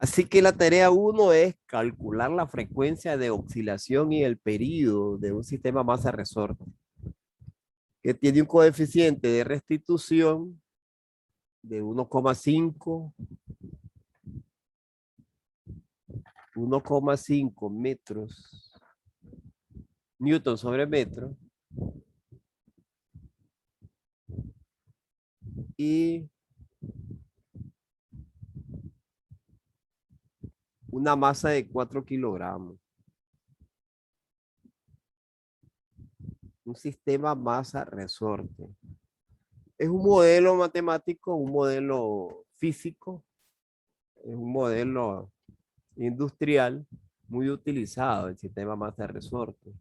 Así que la tarea uno es calcular la frecuencia de oscilación y el periodo de un sistema masa-resorte, que tiene un coeficiente de restitución de 1,5 metros, newton sobre metro, y una masa de 4 kilogramos. Un sistema masa-resorte. Es un modelo matemático, un modelo físico, es un modelo industrial muy utilizado, el sistema masa-resorte.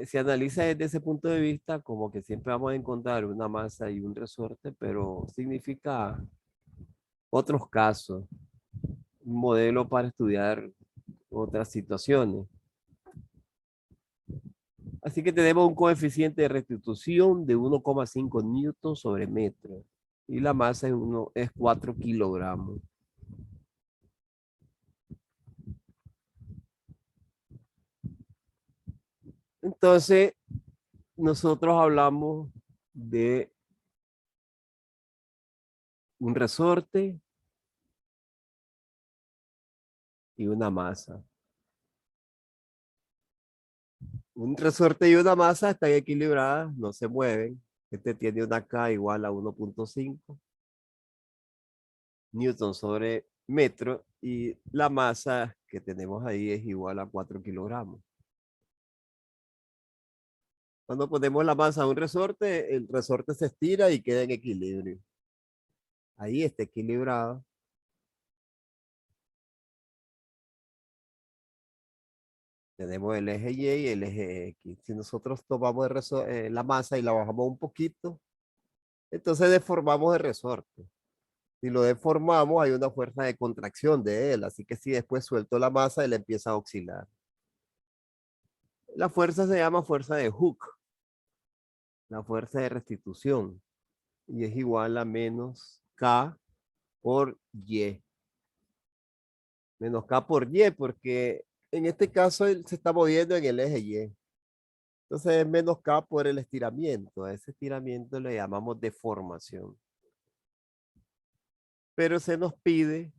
Se analiza desde ese punto de vista como que siempre vamos a encontrar una masa y un resorte, pero significa otros casos, un modelo para estudiar otras situaciones. Así que tenemos un coeficiente de restitución de 1,5 newton sobre metro y la masa es 4 kilogramos. Entonces, nosotros hablamos de un resorte y una masa. Un resorte y una masa están equilibradas, no se mueven. Este tiene una K igual a 1,5 newton sobre metro y la masa que tenemos ahí es igual a 4 kilogramos. Cuando ponemos la masa a un resorte, el resorte se estira y queda en equilibrio. Ahí está equilibrado. Tenemos el eje Y y el eje X. Si nosotros tomamos la masa y la bajamos un poquito, entonces deformamos el resorte. Si lo deformamos, hay una fuerza de contracción de él. Así que si después suelto la masa, él empieza a oscilar. La fuerza se llama fuerza de Hooke, la fuerza de restitución. Y es igual a menos K por Y. Menos K por Y, porque en este caso él se está moviendo en el eje Y. Entonces es menos K por el estiramiento. A ese estiramiento le llamamos deformación. Pero se nos pide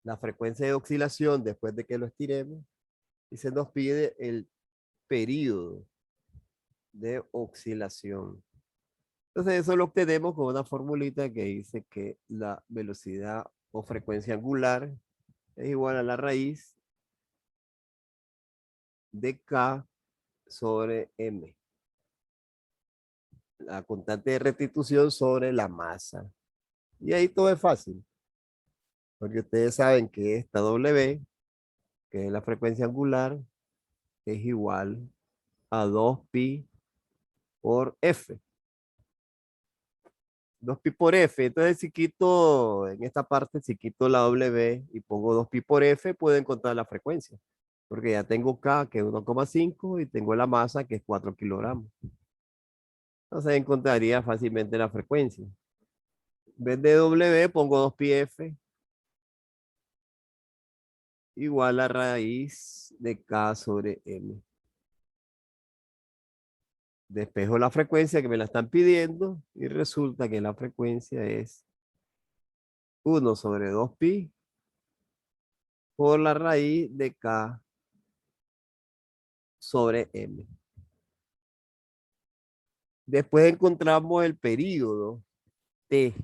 la frecuencia de oscilación después de que lo estiremos y se nos pide el periodo de oscilación. Entonces eso lo obtenemos con una formulita que dice que la velocidad o frecuencia angular es igual a la raíz de K sobre M. La constante de restitución sobre la masa. Y ahí todo es fácil, porque ustedes saben que esta W, que es la frecuencia angular, es igual a 2pi por F. 2pi por F. Entonces, si quito en esta parte, si quito la W y pongo 2pi por F, puedo encontrar la frecuencia. Porque ya tengo K, que es 1,5, y tengo la masa, que es 4 kilogramos. Entonces, encontraría fácilmente la frecuencia. En vez de W, pongo 2pi F igual a raíz de K sobre M. Despejo la frecuencia que me la están pidiendo y resulta que la frecuencia es 1 sobre 2pi por la raíz de K sobre M. Después encontramos el período T.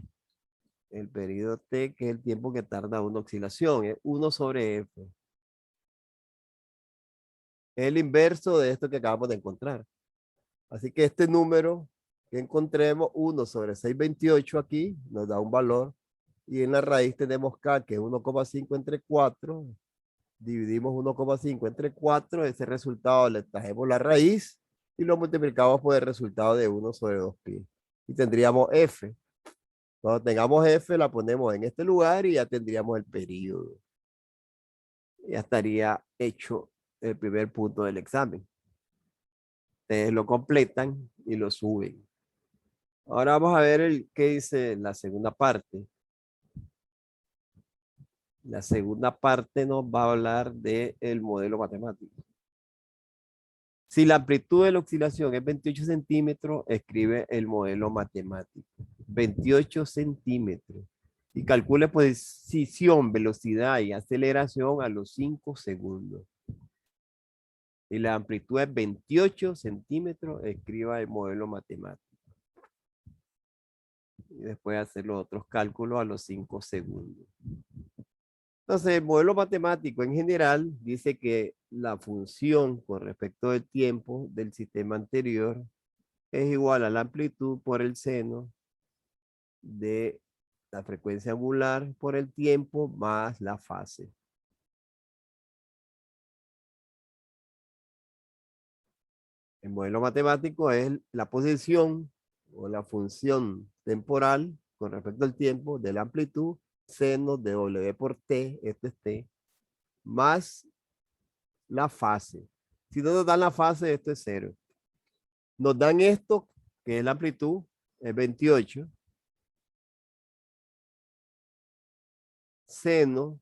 El período T, que es el tiempo que tarda una oscilación, es 1 sobre F. Es el inverso de esto que acabamos de encontrar. Así que este número que encontremos, 1 sobre 628 aquí, nos da un valor. Y en la raíz tenemos K, que es 1,5 entre 4. Dividimos 1,5 entre 4. Ese resultado le trajemos la raíz y lo multiplicamos por el resultado de 1 sobre 2pi. Y tendríamos F. Cuando tengamos F, la ponemos en este lugar y ya tendríamos el período. Ya estaría hecho el primer punto del examen. Ustedes lo completan y lo suben. Ahora vamos a ver qué dice la segunda parte. La segunda parte nos va a hablar del modelo matemático. Si la amplitud de la oscilación es 28 centímetros, escribe el modelo matemático. 28 centímetros. Y calcule posición, velocidad y aceleración a los 5 segundos. Si la amplitud es 28 centímetros, escriba el modelo matemático. Y después hacer los otros cálculos a los 5 segundos. Entonces, el modelo matemático en general dice que la función con respecto del tiempo del sistema anterior es igual a la amplitud por el seno de la frecuencia angular por el tiempo más la fase. El modelo matemático es la posición o la función temporal con respecto al tiempo de la amplitud seno de W por T, esto es T, más la fase. Si no nos dan la fase, esto es 0. Nos dan esto, que es la amplitud, es 28. Seno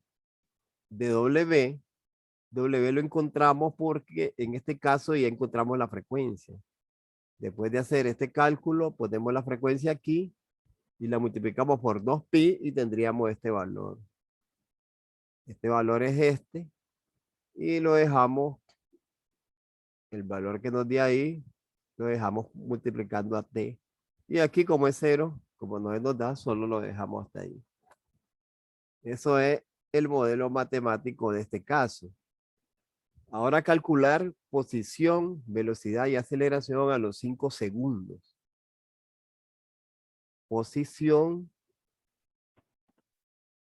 de W. W lo encontramos porque en este caso ya encontramos la frecuencia. Después de hacer este cálculo, ponemos la frecuencia aquí y la multiplicamos por 2pi y tendríamos este valor. Este valor es este y lo dejamos, el valor que nos dio ahí, lo dejamos multiplicando a t. Y aquí como es 0, como no nos da, solo lo dejamos hasta ahí. Eso es el modelo matemático de este caso. Ahora calcular posición, velocidad y aceleración a los 5 segundos. Posición,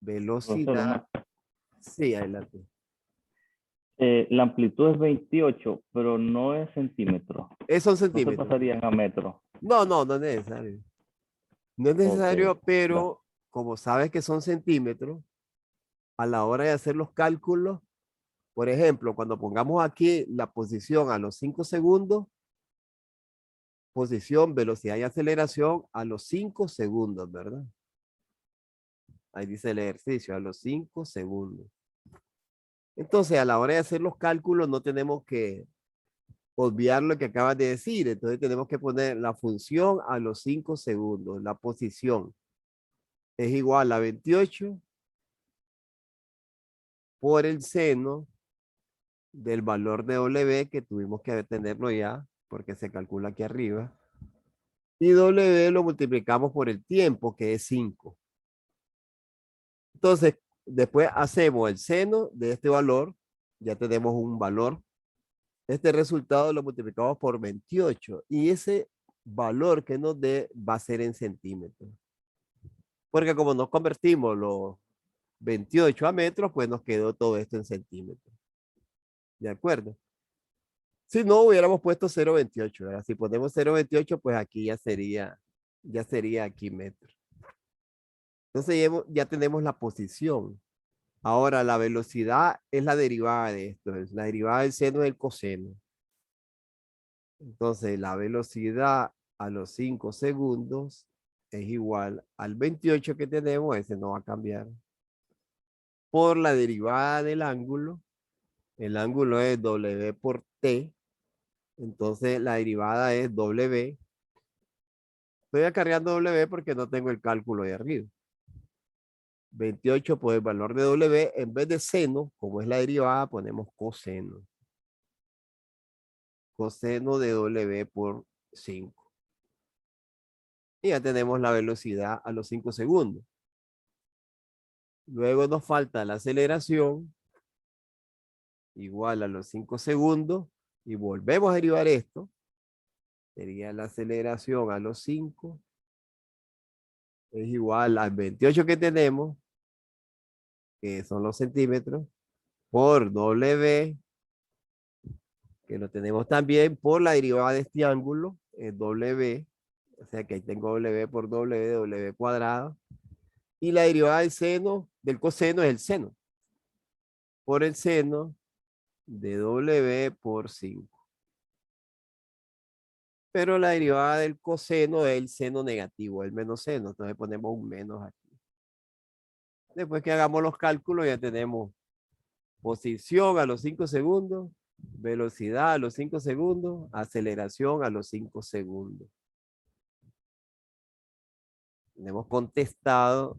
Profesor, velocidad. Sí, adelante. la amplitud es 28, pero no es centímetros. Son No se centímetros. pasarían a metros. No, no, no es necesario. No es Ok, necesario, va. pero como sabes que son centímetros, a la hora de hacer los cálculos, por ejemplo, cuando pongamos aquí la posición a los 5 segundos, posición, velocidad y aceleración a los 5 segundos, ¿verdad? Ahí dice el ejercicio, a los 5 segundos. Entonces, a la hora de hacer los cálculos, no tenemos que obviar lo que acabas de decir. Entonces, tenemos que poner la función a los 5 segundos. La posición es igual a 28 por el seno del valor de W, que tuvimos que tenerlo ya, porque se calcula aquí arriba. Y W lo multiplicamos por el tiempo, que es 5. Entonces, después hacemos el seno de este valor. Ya tenemos un valor. Este resultado lo multiplicamos por 28. Y ese valor que nos dé va a ser en centímetros. Porque como nos convertimos los 28 a metros, pues nos quedó todo esto en centímetros. ¿De acuerdo? Si no hubiéramos puesto 0,28, ¿verdad? Si ponemos 0,28, pues aquí ya sería aquí metro. Entonces ya tenemos la posición. Ahora la velocidad es la derivada de esto, es la derivada del seno del coseno. Entonces la velocidad a los 5 segundos es igual al 28 que tenemos, ese no va a cambiar, por la derivada del ángulo. El ángulo es W por T, entonces la derivada es W. Estoy acarreando W porque no tengo el cálculo de arriba. 28 por el valor de W, en vez de seno, como es la derivada, ponemos coseno. Coseno de W por 5. Y ya tenemos la velocidad a los 5 segundos. Luego nos falta la aceleración, igual a los 5 segundos, y volvemos a derivar esto. Sería la aceleración a los 5, es igual al 28 que tenemos, que son los centímetros, por W, que lo tenemos también por la derivada de este ángulo, W, o sea que ahí tengo W por W, W cuadrado, y la derivada del seno, del coseno es el seno, por el seno de W por 5. Pero la derivada del coseno es el seno negativo, el menos seno, entonces ponemos un menos aquí. Después que hagamos los cálculos ya tenemos posición a los 5 segundos, velocidad a los 5 segundos, aceleración a los 5 segundos. Hemos contestado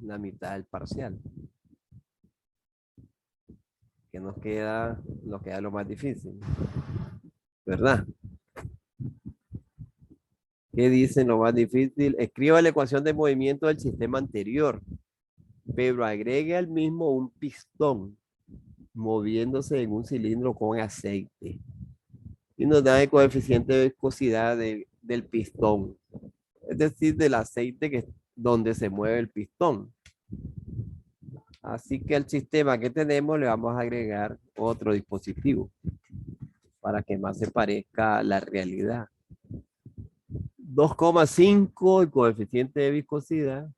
la mitad del parcial. Que nos queda lo más difícil, ¿verdad? ¿Qué dicen lo más difícil? Escriba la ecuación de movimiento del sistema anterior, pero agregue al mismo un pistón moviéndose en un cilindro con aceite. Y nos da el coeficiente de viscosidad del pistón, es decir, del aceite donde se mueve el pistón. Así que al sistema que tenemos le vamos a agregar otro dispositivo para que más se parezca a la realidad. 2,5 el coeficiente de viscosidad.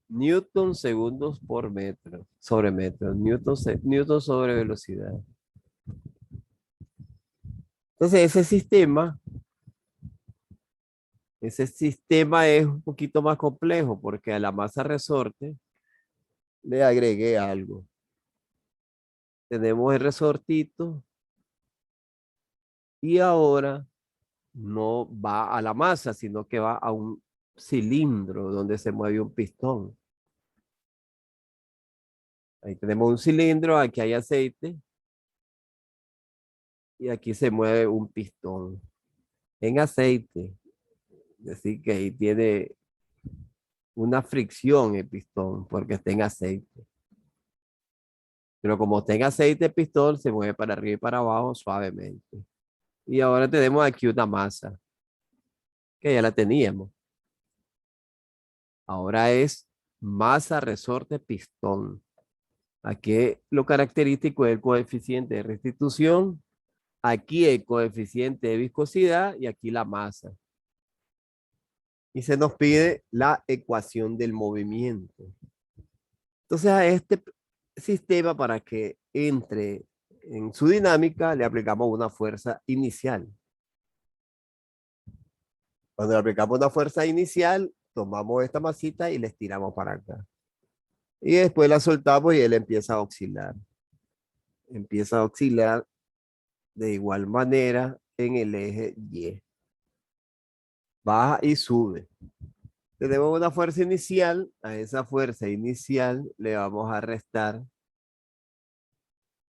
Newton segundos por metro, sobre metro. Newton sobre velocidad. Entonces ese sistema es un poquito más complejo porque a la masa resorte le agregué algo. Tenemos el resortito y ahora no va a la masa, sino que va a un cilindro donde se mueve un pistón. Ahí tenemos un cilindro, aquí hay aceite y aquí se mueve un pistón en aceite. Es decir, que ahí tiene una fricción el pistón porque está en aceite. Pero como está en aceite el pistón, se mueve para arriba y para abajo suavemente. Y ahora tenemos aquí una masa que ya la teníamos. Ahora es masa resorte pistón. Aquí lo característico es el coeficiente de restitución. Aquí el coeficiente de viscosidad y aquí la masa. Y se nos pide la ecuación del movimiento. Entonces a este sistema, para que entre en su dinámica, le aplicamos una fuerza inicial. Cuando le aplicamos una fuerza inicial, tomamos esta masita y la estiramos para acá. Y después la soltamos y él empieza a oscilar. Empieza a oscilar de igual manera en el eje Y. Baja y sube. Tenemos una fuerza inicial. A esa fuerza inicial le vamos a restar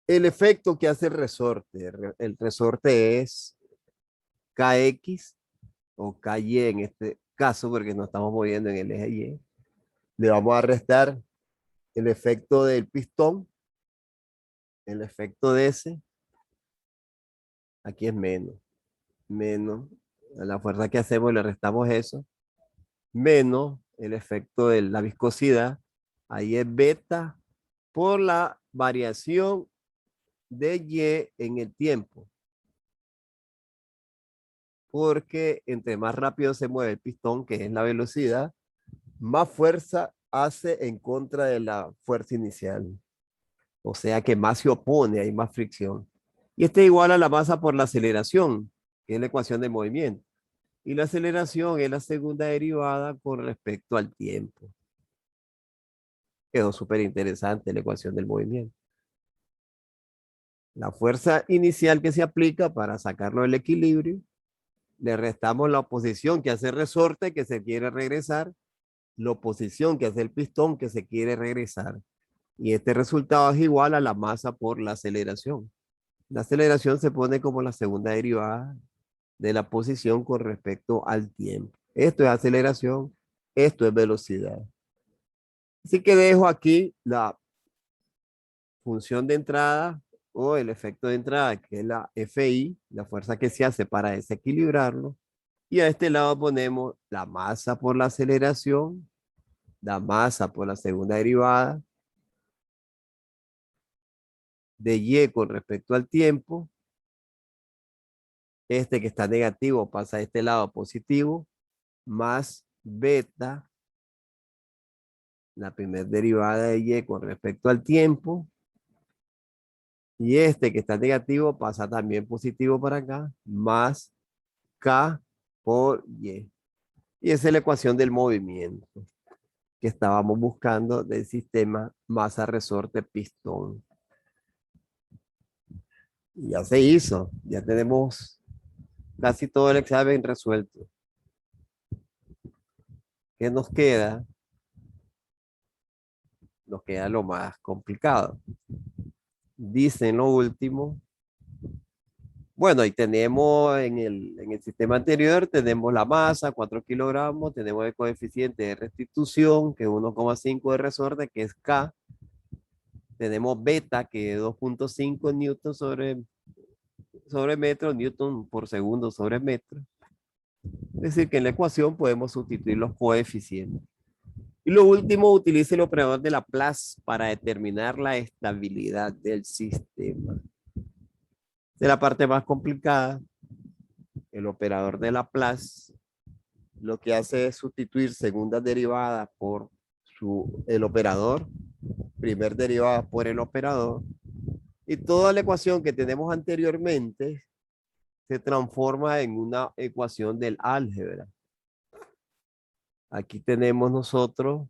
el efecto que hace el resorte. El resorte es KX o KY en este caso, porque nos estamos moviendo en el eje Y. Le vamos a restar el efecto del pistón, el efecto de ese. Aquí es menos. A la fuerza que hacemos le restamos eso, menos el efecto de la viscosidad. Ahí es beta por la variación de Y en el tiempo. Porque entre más rápido se mueve el pistón, que es la velocidad, más fuerza hace en contra de la fuerza inicial. O sea que más se opone, hay más fricción. Y este es igual a la masa por la aceleración, que es la ecuación de movimiento. Y la aceleración es la segunda derivada con respecto al tiempo. Quedó súper interesante la ecuación del movimiento. La fuerza inicial que se aplica para sacarlo del equilibrio, le restamos la oposición que hace el resorte que se quiere regresar, la oposición que hace el pistón que se quiere regresar. Y este resultado es igual a la masa por la aceleración. La aceleración se pone como la segunda derivada de la posición con respecto al tiempo. Esto es aceleración, esto es velocidad. Así que dejo aquí la función de entrada o el efecto de entrada, que es la FI, la fuerza que se hace para desequilibrarlo. Y a este lado ponemos la masa por la aceleración, la masa por la segunda derivada, de Y con respecto al tiempo. Este que está negativo pasa a este lado positivo, más beta, la primera derivada de Y con respecto al tiempo. Y este que está negativo pasa también positivo para acá, más K por Y. Y esa es la ecuación del movimiento que estábamos buscando del sistema masa-resorte-pistón. Y ya se hizo, ya tenemos casi todo el examen resuelto. ¿Qué nos queda? Nos queda lo más complicado. Dice en lo último, bueno, ahí tenemos en el sistema anterior, tenemos la masa, 4 kilogramos, tenemos el coeficiente de restitución, que es 1,5 de resorte, que es K. Tenemos beta, que es 2,5 newton sobre metro, newton por segundo sobre metro. Es decir, que en la ecuación podemos sustituir los coeficientes. Y lo último, utilice el operador de Laplace para determinar la estabilidad del sistema. De la parte más complicada, el operador de Laplace lo que hace es sustituir segundas derivadas por el operador, primer derivada por el operador, y toda la ecuación que tenemos anteriormente se transforma en una ecuación del álgebra. Aquí tenemos nosotros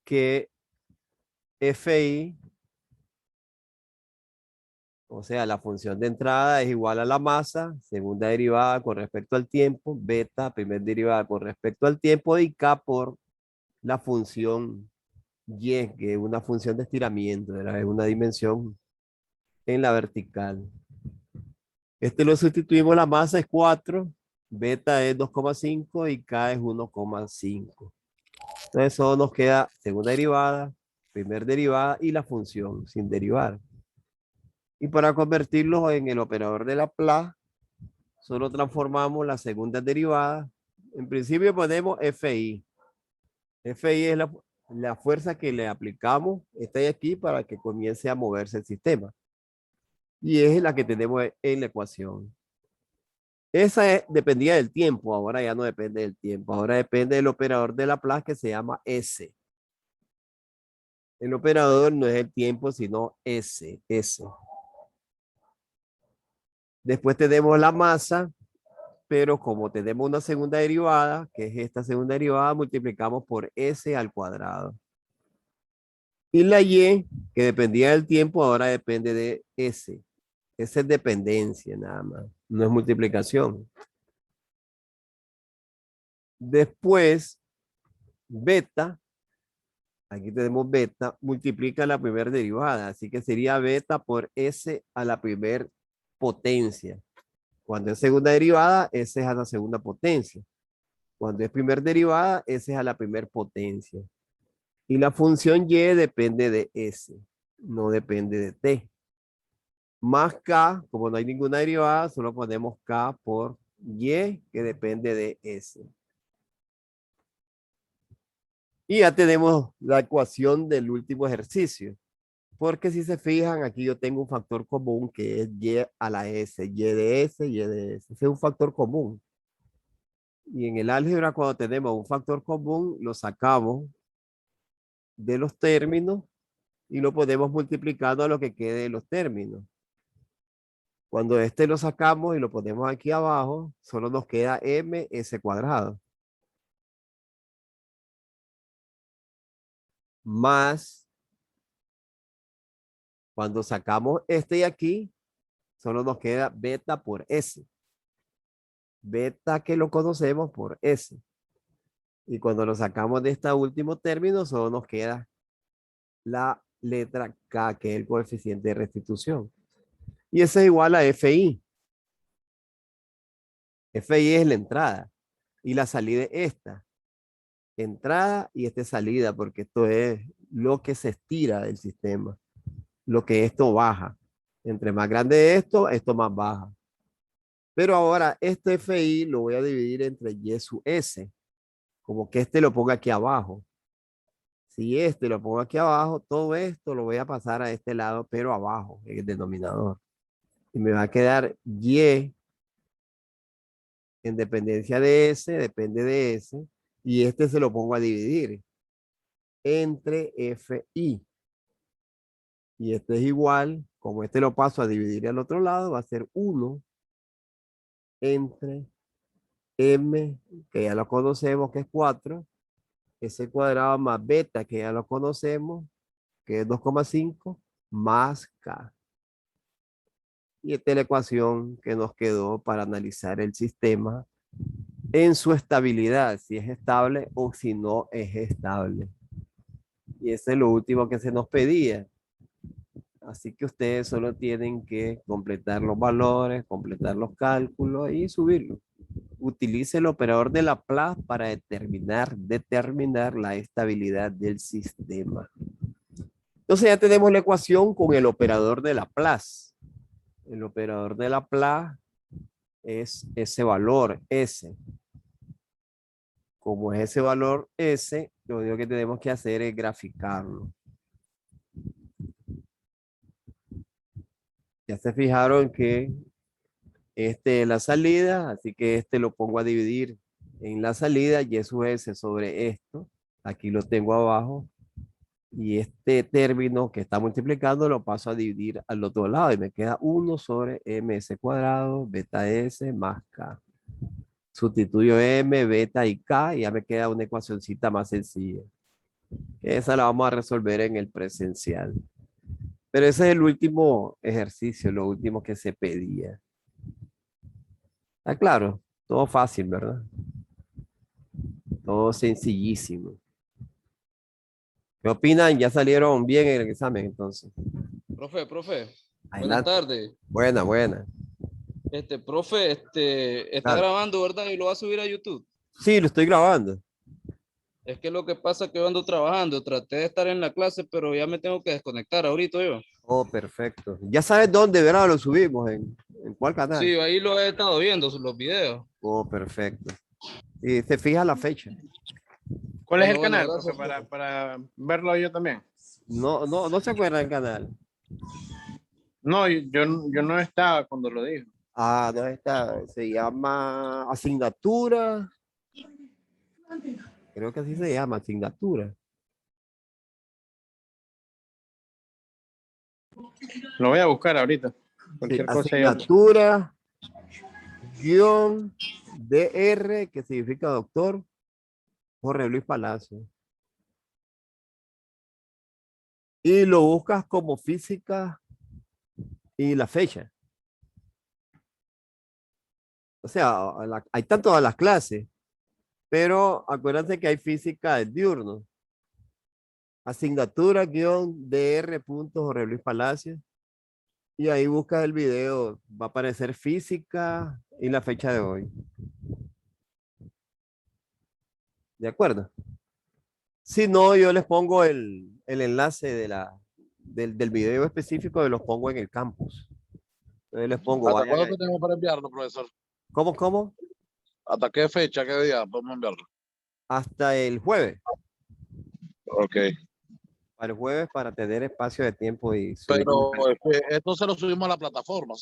que Fi, o sea, la función de entrada es igual a la masa, segunda derivada con respecto al tiempo, beta, primer derivada con respecto al tiempo, y K por la función Y, que es una función de estiramiento, ¿verdad? Es una dimensión en la vertical. Este lo sustituimos, la masa es 4, beta es 2,5 y K es 1,5. Entonces solo nos queda segunda derivada, primer derivada y la función sin derivar. Y para convertirlo en el operador de Laplace, solo transformamos la segunda derivada. En principio ponemos Fi. Fi es la fuerza que le aplicamos, está aquí para que comience a moverse el sistema. Y es la que tenemos en la ecuación. Esa dependía del tiempo, ahora ya no depende del tiempo, ahora depende del operador de Laplace que se llama S. El operador no es el tiempo, sino S. Después tenemos la masa, pero como tenemos una segunda derivada, que es esta segunda derivada, multiplicamos por S al cuadrado. Y la Y, que dependía del tiempo, ahora depende de S. Esa es dependencia nada más, no es multiplicación. Después, beta, aquí tenemos beta, multiplica la primera derivada, así que sería beta por S a la primer potencia. Cuando es segunda derivada, S es a la segunda potencia. Cuando es primer derivada, S es a la primer potencia. Y la función Y depende de S, no depende de T. Más K, como no hay ninguna derivada, solo ponemos K por Y, que depende de S. Y ya tenemos la ecuación del último ejercicio. Porque si se fijan, aquí yo tengo un factor común que es Y a la S, Y de S, Y de S. Ese es un factor común. Y en el álgebra, cuando tenemos un factor común, lo sacamos de los términos y lo podemos multiplicando a lo que quede de los términos. Cuando este lo sacamos y lo ponemos aquí abajo, solo nos queda ms cuadrado. Más, cuando sacamos este de aquí, solo nos queda beta por s. Beta que lo conocemos por s. Y cuando lo sacamos de este último término, solo nos queda la letra K, que es el coeficiente de restitución. Y ese es igual a FI. FI es la entrada. Y la salida es esta. Entrada y esta es salida, porque esto es lo que se estira del sistema. Lo que esto baja. Entre más grande esto, esto más baja. Pero ahora este FI lo voy a dividir entre Y sub S. Como que este lo ponga aquí abajo. Si este lo pongo aquí abajo, todo esto lo voy a pasar a este lado, pero abajo, en el denominador. Y me va a quedar Y en dependencia de S, depende de S, y este se lo pongo a dividir entre FI. Y este es igual, como este lo paso a dividir al otro lado, va a ser 1 entre M, que ya lo conocemos, que es 4, S cuadrado más beta, que ya lo conocemos, que es 2,5, más K. Y esta es la ecuación que nos quedó para analizar el sistema en su estabilidad, si es estable o si no es estable. Y ese es lo último que se nos pedía. Así que ustedes solo tienen que completar los valores, completar los cálculos y subirlos. Utilice el operador de Laplace para determinar la estabilidad del sistema. Entonces ya tenemos la ecuación con el operador de Laplace. El operador de Laplace es ese valor S. Como es ese valor S, lo único que tenemos que hacer es graficarlo. Ya se fijaron que este es la salida, así que este lo pongo a dividir en la salida y eso es S sobre esto. Aquí lo tengo abajo. Y este término que está multiplicando lo paso a dividir al otro lado y me queda 1 sobre ms cuadrado, beta s más k. Sustituyo m, beta y k y ya me queda una ecuacioncita más sencilla. Esa la vamos a resolver en el presencial. Pero ese es el último ejercicio, lo último que se pedía. ¿Está claro? Todo fácil, ¿verdad? Todo sencillísimo. ¿Qué opinan? ¿Ya salieron bien en el examen entonces? Profe, buenas Adelante. tardes. Buena, buena. Profe, está Claro. grabando, ¿verdad? Y lo va a subir a YouTube. Sí, lo estoy grabando. Es que lo que pasa es que yo ando trabajando, traté de estar en la clase, pero ya me tengo que desconectar ahorita yo. Oh, perfecto. Ya sabes dónde, ¿verdad? Lo subimos, en cuál canal. Sí, ahí lo he estado viendo, los videos. Oh, perfecto. Y se fija la fecha. ¿Cuál es el Bueno, canal, gracias, profe, profe. para verlo yo también? No se acuerda del canal. No, yo no estaba cuando lo dijo. Ah, no está. Se llama asignatura. Creo que así se llama, asignatura. Lo voy a buscar ahorita. Sí, Cualquier cosa yo. asignatura guión DR, que significa doctor, Jorge Luis Palacio. Y lo buscas como física y la fecha. O sea, hay tanto a las clases, pero acuérdense que hay física del diurno. Asignatura DR. Jorge Luis Palacio. Y ahí buscas el video. Va a aparecer física y la fecha de hoy. ¿De acuerdo? Si no, yo les pongo el enlace del video específico y los pongo en el campus. Entonces les pongo, ¿Hasta vayan cuándo ahí. tenemos para enviarlo, profesor? ¿Cómo? ¿Hasta qué fecha, qué día podemos enviarlo? Hasta el jueves. Ok. Para el jueves para tener espacio de tiempo y subir. Pero esto se lo subimos a la plataforma,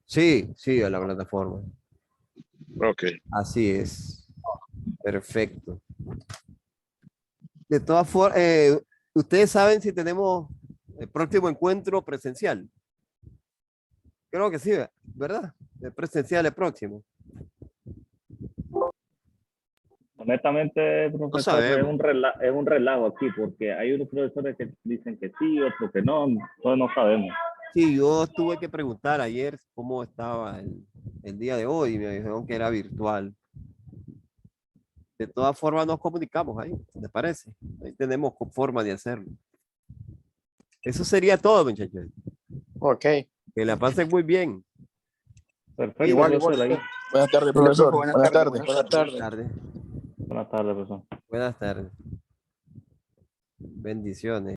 ¿sí? Sí, a la plataforma. Ok. Así es. Perfecto. De todas formas, ustedes saben si tenemos el próximo encuentro presencial. Creo que sí, ¿verdad? El presencial es próximo. Honestamente, No profesor, sabemos. es un relajo aquí, porque hay unos profesores que dicen que sí, otros que no, todos no sabemos. Sí, yo tuve que preguntar ayer cómo estaba el día de hoy y me dijeron que era virtual. De todas formas nos comunicamos ahí, ¿te parece? Ahí tenemos forma de hacerlo. Eso sería todo, muchachos. Ok. Que la pasen muy bien. Perfecto, Igual. profesor, ahí. Buenas tardes, profesor. Buenas tardes. Buenas tardes. Buenas tardes. Buenas tardes, profesor. Buenas tardes. Bendiciones.